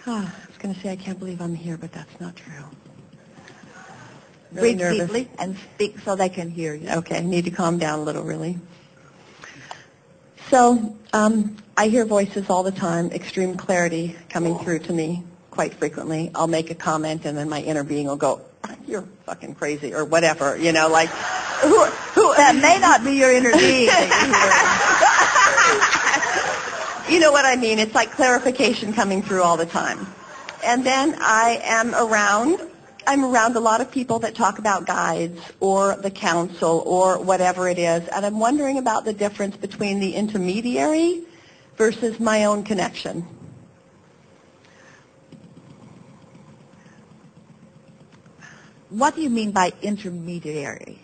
I was going to say I can't believe I'm here, but that's not true. Really Breathe nervous. deeply and speak so they can hear you. Okay, I need to calm down a little, really. So I hear voices all the time, extreme clarity coming through to me quite frequently. I'll make a comment, and then my inner being will go, "You're fucking crazy," or whatever, you know, like, who That may not be your inner being. You know what I mean? It's like clarification coming through all the time. And then I'm around a lot of people that talk about guides or the council or whatever it is, and I'm wondering about the difference between the intermediary versus my own connection. What do you mean by intermediary?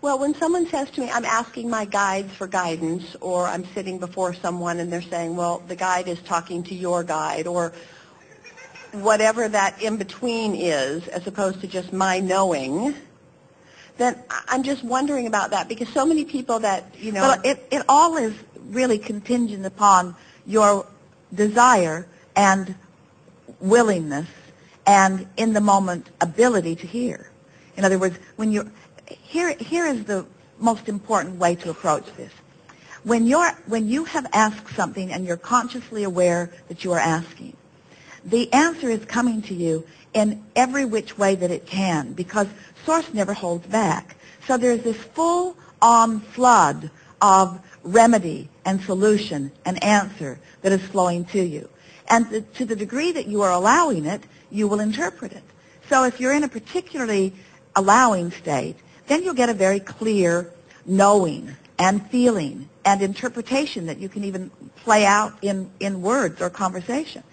Well, when someone says to me, I'm asking my guides for guidance, or I'm sitting before someone and they're saying, well, the guide is talking to your guide, or whatever that in-between is, as opposed to just my knowing, then I'm just wondering about that, because so many people that, you know... Well, it all is really contingent upon your desire and willingness and, in the moment, ability to hear. In other words, when you're... Here is the most important way to approach this. When you have asked something and you're consciously aware that you are asking, the answer is coming to you in every which way that it can, because Source never holds back. So there's this full-on flood of remedy and solution and answer that is flowing to you. And to the degree that you are allowing it, you will interpret it. So if you're in a particularly allowing state, then you'll get a very clear knowing and feeling and interpretation that you can even play out in words or conversation.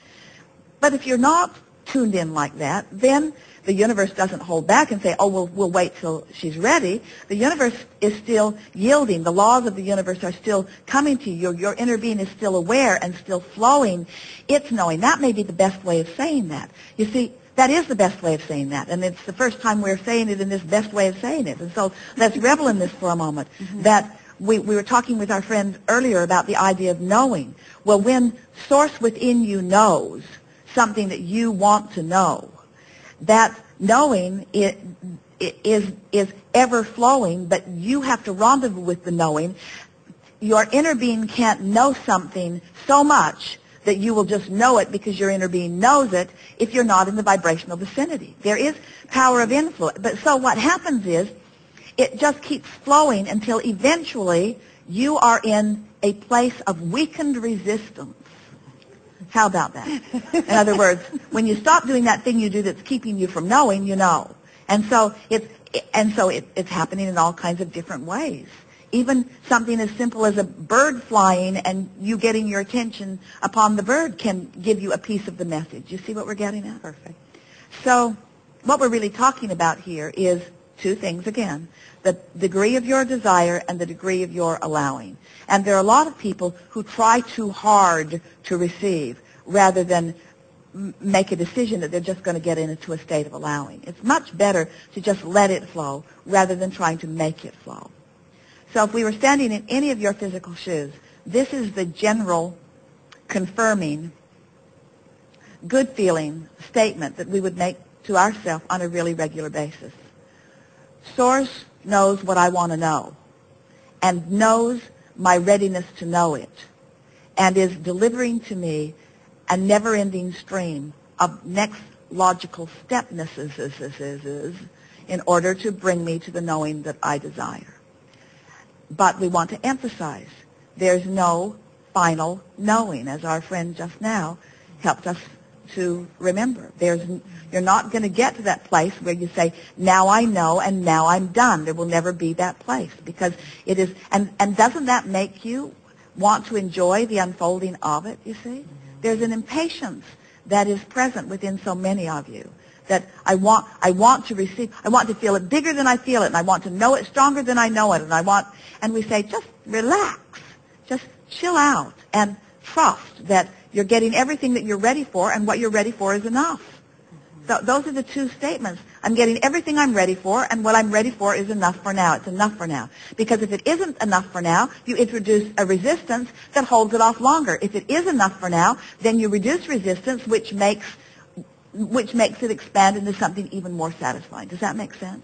But if you're not tuned in like that, then the universe doesn't hold back and say, oh, we'll wait till she's ready. The universe is still yielding. The laws of the universe are still coming to you. Your inner being is still aware and still flowing. It's knowing. That may be the best way of saying that. You see, that is the best way of saying that, and it's the first time we're saying it in this best way of saying it. And so let's revel in this for a moment, that we were talking with our friend earlier about the idea of knowing. Well, when Source within you knows something that you want to know, that knowing is ever flowing, but you have to rendezvous with the knowing. Your inner being can't know something so much that you will just know it because your inner being knows it if you're not in the vibrational vicinity. There is power of influence. But so what happens is it just keeps flowing until eventually you are in a place of weakened resistance. How about that? In other words, when you stop doing that thing you do that's keeping you from knowing, you know. And so it's happening in all kinds of different ways. Even something as simple as a bird flying and you getting your attention upon the bird can give you a piece of the message. You see what we're getting at? Perfect. So what we're really talking about here is two things again: the degree of your desire and the degree of your allowing. And there are a lot of people who try too hard to receive rather than make a decision that they're just going to get into a state of allowing. It's much better to just let it flow rather than trying to make it flow. So if we were standing in any of your physical shoes, this is the general confirming, good feeling statement that we would make to ourselves on a really regular basis. Source knows what I want to know and knows my readiness to know it and is delivering to me a never-ending stream of next logical stepnesses in order to bring me to the knowing that I desire. But we want to emphasize there's no final knowing, as our friend just now helped us to remember. You're not going to get to that place where you say, now I know and now I'm done. There will never be that place, because it is, and doesn't that make you want to enjoy the unfolding of it, you see? There's an impatience that is present within so many of you, that I want to receive, I want to feel it bigger than I feel it, and I want to know it stronger than I know it, and we say, just relax, just chill out, and trust that you're getting everything that you're ready for, and what you're ready for is enough. So those are the two statements. I'm getting everything I'm ready for, and what I'm ready for is enough for now. It's enough for now. Because if it isn't enough for now, you introduce a resistance that holds it off longer. If it is enough for now, then you reduce resistance, which makes which makes it expand into something even more satisfying. Does that make sense?